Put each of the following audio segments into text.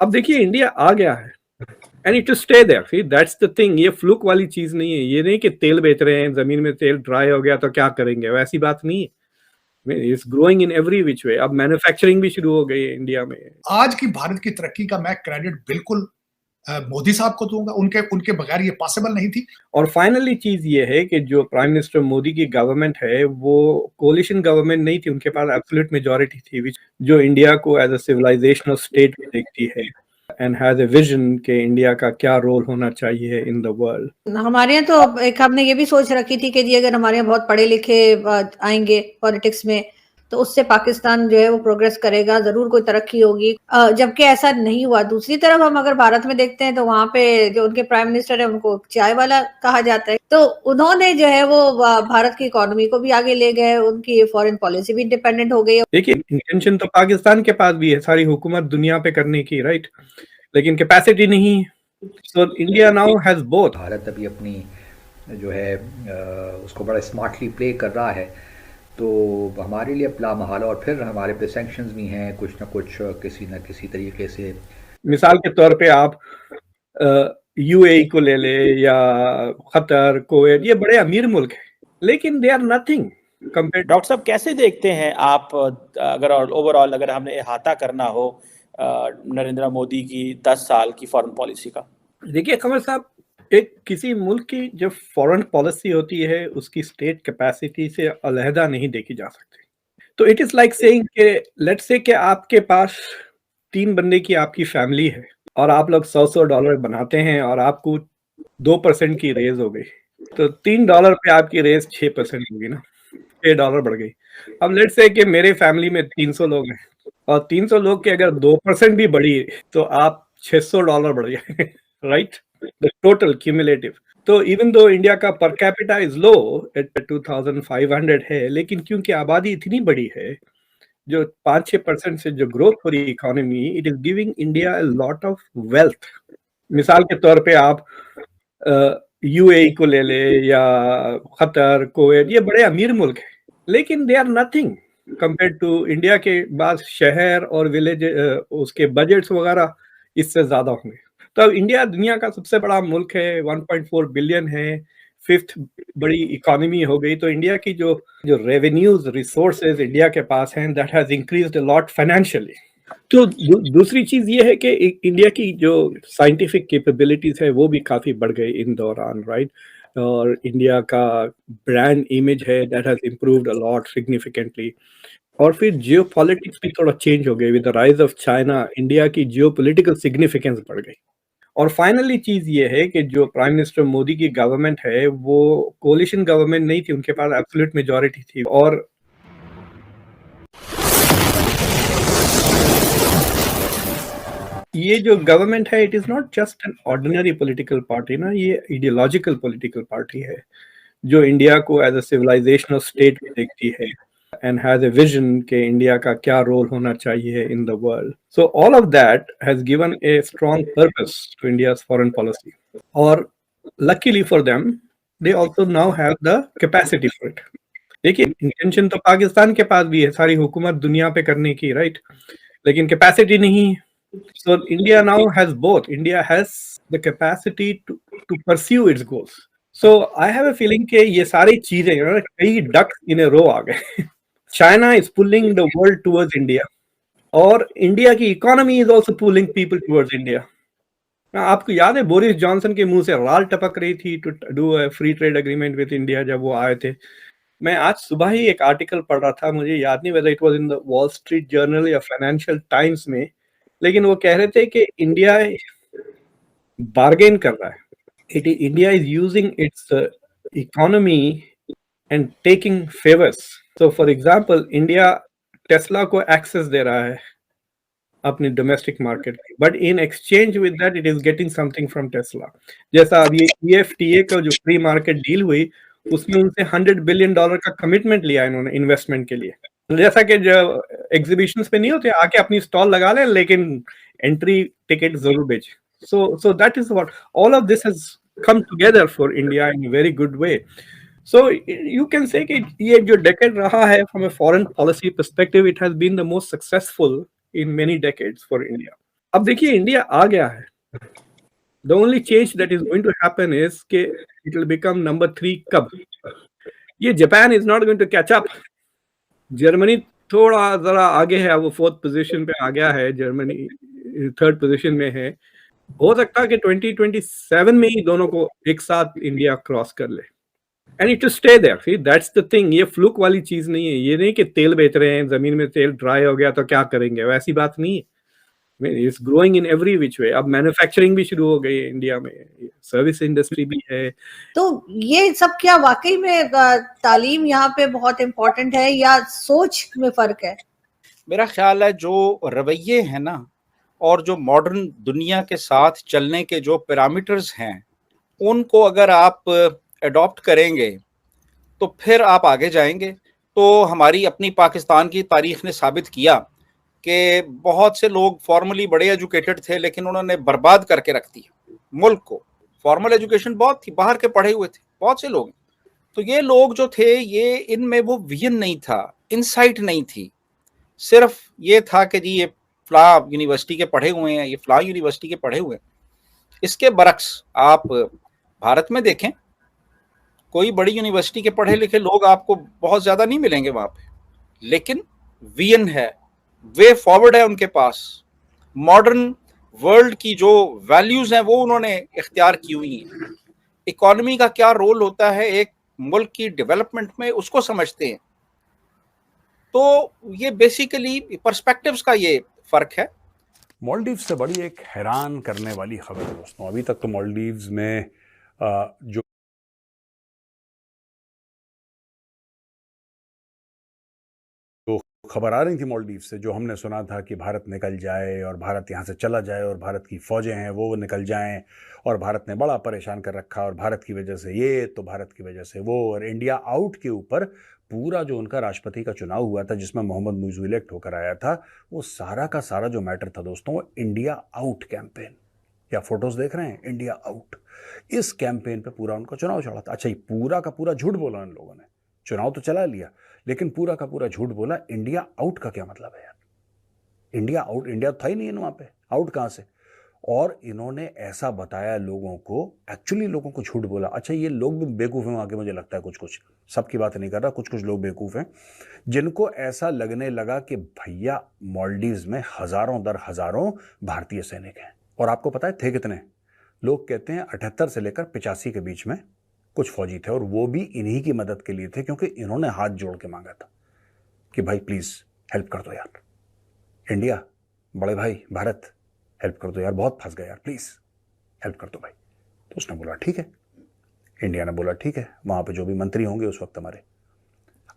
अब देखिए इंडिया आ गया है and it to stay there, see that's the thing. ये फ्लूक वाली चीज नहीं है, ये नहीं कि तेल बेच रहे हैं, जमीन में तेल ड्राई हो गया तो क्या करेंगे, वैसी बात नहीं है। It's growing in every which way. अब मैन्युफैक्चरिंग भी शुरू हो गई है इंडिया में। आज की भारत की तरक्की का मैं क्रेडिट बिल्कुल मोदी साहब को दूंगा, उनके उनके बगैर ये पॉसिबल नहीं थी। और फाइनली चीज ये है कि जो प्राइम मिनिस्टर मोदी की गवर्नमेंट है वो कोलिशन गवर्नमेंट नहीं थी, उनके पास एब्सोल्यूट मेजोरिटी थी, जो इंडिया को एज अ सिविलाइजेशनल स्टेट देखती है एंड हैज ए विजन कि इंडिया का क्या रोल होना चाहिए इन द वर्ल्ड। हमारे यहाँ तो एक हमने ये भी सोच रखी थी कि जी अगर हमारे यहाँ बहुत पढ़े लिखे आएंगे पॉलिटिक्स में तो उससे पाकिस्तान जो है वो प्रोग्रेस करेगा, जरूर कोई तरक्की होगी, जबकि ऐसा नहीं हुआ। दूसरी तरफ हम अगर भारत में देखते हैं तो वहाँ पे जो उनके प्राइम मिनिस्टर है उनको चाय वाला कहा जाता है, तो उन्होंने जो है वो भारत की इकोनॉमी को भी आगे ले गए, उनकी फॉरेन पॉलिसी भी इंडिपेंडेंट हो गई। देखिए इंटेंशन तो पाकिस्तान के पास भी है सारी हुकूमत दुनिया पे करने की, राइट, लेकिन कैपेसिटी नहीं है। So India now has both. Bharat अभी अपनी जो है उसको बड़ा स्मार्टली प्ले कर रहा है, तो हमारे लिए अपना महाल, और फिर हमारे पे सैंक्शंस भी हैं कुछ ना कुछ किसी न किसी तरीके से। मिसाल के तौर पे आप यूएई को ले ले या कतर, कुवैत, ये बड़े अमीर मुल्क हैं लेकिन they are nothing compare. Doctor साहब कैसे देखते हैं आप, अगर ओवरऑल अगर हमने अहाता करना हो नरेंद्र मोदी की 10 साल की फॉरेन पॉलिसी का? देखिए कमर साहब, एक किसी मुल्क की जब फॉरेन पॉलिसी होती है उसकी स्टेट कैपेसिटी से अलहदा नहीं देखी जा सकती। तो इट इज लाइक सेइंग कि लेट्स से कि आपके पास 3 बंदे की आपकी फैमिली है और आप लोग $100 बनाते हैं और आपको 2% की रेज हो गई, तो $3 पे आपकी रेज 6% होगी ना, $6 बढ़ गई। अब लेट्स से कि मेरे फैमिली में 300 लोग हैं और 300 लोग की अगर 2% भी बढ़ी तो आप $600 बढ़ जाएंगे, राइट, द टोटल क्यूमुलेटिव। तो इवन दो इंडिया का per capita is low eight 2500 है, लेकिन क्योंकि आबादी इतनी बड़ी है, जो 5-6% से जो ग्रोथ हो रही economy, it is giving India a lot of wealth. मिसाल के तौर पे आप यूएई को ले ले या कतर, कुवैत, ये बड़े अमीर मुल्क हैं लेकिन they are nothing compare to India के बाद शहर और विलेज, उसके बजट्स वगैरह इससे ज्यादा होंगे। तो अब इंडिया दुनिया का सबसे बड़ा मुल्क है, 1.4 बिलियन है, 5th बड़ी इकोनॉमी हो गई। तो इंडिया की जो रेवेन्यूज रिसोर्सेज इंडिया के पास हैं, that has increased a lot financially. तो दूसरी चीज ये है कि इंडिया की जो साइंटिफिक कैपेबिलिटीज है वो भी काफी बढ़ गई इन दौरान, राइट, और इंडिया का ब्रांड इमेज है that has improved a lot significantly. और फिर जियो पॉलिटिक्स भी थोड़ा चेंज हो गई with the rise of China, India की जियो पोलिटिकल सिग्निफिकेंस बढ़ गई। और फाइनली चीज ये है कि जो प्राइम मिनिस्टर मोदी की गवर्नमेंट है वो कोलिशन गवर्नमेंट नहीं थी, उनके पास एब्सोल्यूट मेजोरिटी थी। और ये जो गवर्नमेंट है it is not just an ordinary political party ना, ये आइडियोलॉजिकल पॉलिटिकल पार्टी है जो इंडिया को एज अ सिविलाइजेशनल स्टेट देखती है एंड हैज ए विजन कि इंडिया का क्या रोल होना चाहिए in the world. So all of that has given a strong purpose to India's foreign policy. और luckily for them they also now have the capacity for it. देखिए intention तो पाकिस्तान के पास भी है सारी हुकूमत दुनिया पे करने की, राइट, लेकिन कैपेसिटी नहीं है। So India now has both. India has the capacity to pursue its goals. So I have a feeling कि ये सारी चीजें कई ducks in a row आ गए। China is pulling the world towards India और इंडिया की economy is also pulling people towards India. आपको याद है बोरिस जॉनसन के मुंह से राल टपक रही थी to do a free trade agreement with India जब वो आए थे। मैं आज सुबह ही एक आर्टिकल पढ़ रहा था, मुझे याद नहीं whether it was in the wall street journal या फाइनेंशियल टाइम्स में, लेकिन वो कह रहे थे कि इंडिया बार्गेन कर रहा है, India is using its economy and taking favours. तो फॉर एग्जांपल इंडिया टेस्ला को एक्सेस दे रहा है अपनी डोमेस्टिक मार्केट में, but in exchange with that it is getting something from Tesla. जैसा अब ये EFTA का जो फ्री मार्केट डील हुई उसमें उनसे $100 बिलियन का कमिटमेंट लिया इन्होंने इन्वेस्टमेंट के लिए। जैसा कि जो एग्जीबिशंस पे नहीं होते आके अपनी स्टॉल लगा लें लेकिन एंट्री टिकट जरूर बेचें। so that is what all of this has come together for India in a very good way. So you can say कि ये जो decade रहा है from a foreign policy perspective, it has been the most successful in many decades for India. अब देखिए India आ गया है। The only change that is going to happen is के इट विल बिकम नंबर 3 कब? ये Japan is not going to catch up. Germany थोड़ा ज़रा आगे है, वो 4th पोज़ीशन पे आ गया है, जर्मनी 3rd पोज़ीशन में है। हो सकता है कि 2027 में ही दोनों को एक साथ इंडिया क्रॉस कर ले। And it will stay there. See that's the thing, ये फ्लूक वाली चीज़ नहीं है। ये नहीं कि तेल बेच रहे हैं, ज़मीन में तेल ड्राई हो गया तो क्या करेंगे, वैसी बात नहीं है। It's growing in every which way. अब मैन्युफैक्चरिंग भी शुरू हो गई है इंडिया में, सर्विस इंडस्ट्री भी है। तो ये सब क्या वाकई में तालीम यहाँ पे बहुत इम्पोर्टेंट है या सोच में फर्क है? मेरा ख्याल है जो रवैये हैं ना, और जो मॉडर्न दुनिया के साथ चलने के जो पैरामीटर्स हैं, उनको अगर आप अडॉप्ट करेंगे तो फिर आप आगे जाएंगे। तो हमारी अपनी पाकिस्तान की तारीख ने साबित किया कि बहुत से लोग फॉर्मली बड़े एजुकेटेड थे, लेकिन उन्होंने बर्बाद करके रख दिया मुल्क को। फॉर्मल एजुकेशन बहुत थी, बाहर के पढ़े हुए थे बहुत से लोग। तो ये लोग जो थे, ये इनमें वो विजन नहीं था, इनसाइट नहीं थी, सिर्फ ये था कि जी ये फला यूनिवर्सिटी के पढ़े हुए हैं, ये फला यूनिवर्सिटी के पढ़े हुए हैं। इसके बरक्स आप भारत में देखें, कोई बड़ी यूनिवर्सिटी के पढ़े लिखे लोग आपको बहुत ज्यादा नहीं मिलेंगे वहां पे, लेकिन विजन है, वे फॉरवर्ड है उनके पास। मॉडर्न वर्ल्ड की जो वैल्यूज हैं वो उन्होंने इख्तियार की हुई हैं। इकोनॉमी का क्या रोल होता है एक मुल्क की डेवलपमेंट में, उसको समझते हैं। तो ये बेसिकली पर्सपेक्टिव्स का ये फर्क है। मालदीव से बड़ी एक हैरान करने वाली खबर है दोस्तों। अभी तक तो मालदीव्स में जो खबर आ रही थी मालदीव से, जो हमने सुना था कि भारत निकल जाए और भारत यहाँ से चला जाए और भारत की फौजें हैं वो निकल जाएं और भारत ने बड़ा परेशान कर रखा और भारत की वजह से ये, तो भारत की वजह से वो, और इंडिया आउट के ऊपर पूरा जो उनका राष्ट्रपति का चुनाव हुआ था जिसमें मोहम्मद मुइज़ इलेक्ट होकर आया था, वो सारा का सारा जो मैटर था दोस्तों, वो इंडिया आउट कैंपेन, या फोटोज देख रहे हैं, इंडिया आउट, इस कैंपेन पे पूरा उनका चुनाव चढ़ा था। अच्छा, ये पूरा का पूरा झूठ बोला इन लोगों ने, चुनाव तो चला लिया लेकिन पूरा का पूरा झूठ बोला। इंडिया आउट का क्या मतलब है यार? इंडिया आउट, इंडिया था ही नहीं वहां पे, आउट कहां से? और इन्होंने ऐसा बताया लोगों को, एक्चुअली लोगों को झूठ बोला। अच्छा, ये लोग भी बेवकूफ हैं वहां के, मुझे लगता है कुछ कुछ, सबकी बात नहीं कर रहा, कुछ कुछ लोग बेवकूफ हैं जिनको ऐसा लगने लगा कि भैया मालदीव्स में हजारों दर हजारों भारतीय सैनिक हैं। और आपको पता है थे कितने? लोग कहते हैं 78 से लेकर 85 के बीच में कुछ फौजी थे, और वो भी इन्हीं की मदद के लिए थे क्योंकि इन्होंने हाथ जोड़ के मांगा था कि भाई प्लीज हेल्प कर दो यार, इंडिया, बड़े भाई भारत, हेल्प कर दो यार, बहुत फंस गए यार, प्लीज हेल्प कर दो भाई। तो उसने बोला ठीक है, इंडिया ने बोला ठीक है, वहां पे जो भी मंत्री होंगे उस वक्त हमारे।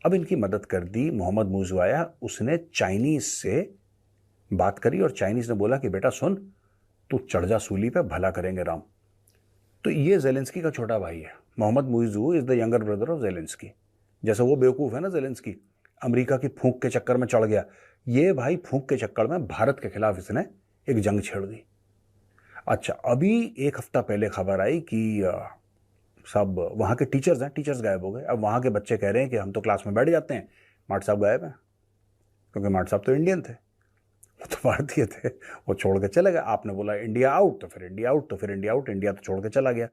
अब इनकी मदद कर दी। मोहम्मद मुइज़ आया, उसने चाइनीज से बात करी और चाइनीज ने बोला कि बेटा सुन, तू चढ़ जा सूली पे, भला करेंगे राम। तो ये ज़ेलेंस्की का छोटा भाई है। Mohamed Muizzu is the younger brother of Zelensky. जैसे वो बेवकूफ़ है ना ज़ेलेंस्की, अमेरिका की फूंक के चक्कर में चढ़ गया, ये भाई फूंक के चक्कर में भारत के खिलाफ इसने एक जंग छेड़ दी। अच्छा, अभी एक हफ्ता पहले खबर आई कि सब वहाँ के टीचर्स हैं, टीचर्स गायब हो गए। अब वहाँ के बच्चे कह रहे हैं कि हम तो क्लास में बैठ जाते हैं, माट साहब गायब हैं, क्योंकि माट साहब तो इंडियन थे, वो तो भारतीय थे, वो छोड़ के चले गए। आपने बोला इंडिया आउट, तो फिर इंडिया आउट, तो फिर इंडिया आउट, इंडिया तो छोड़ के चला गया।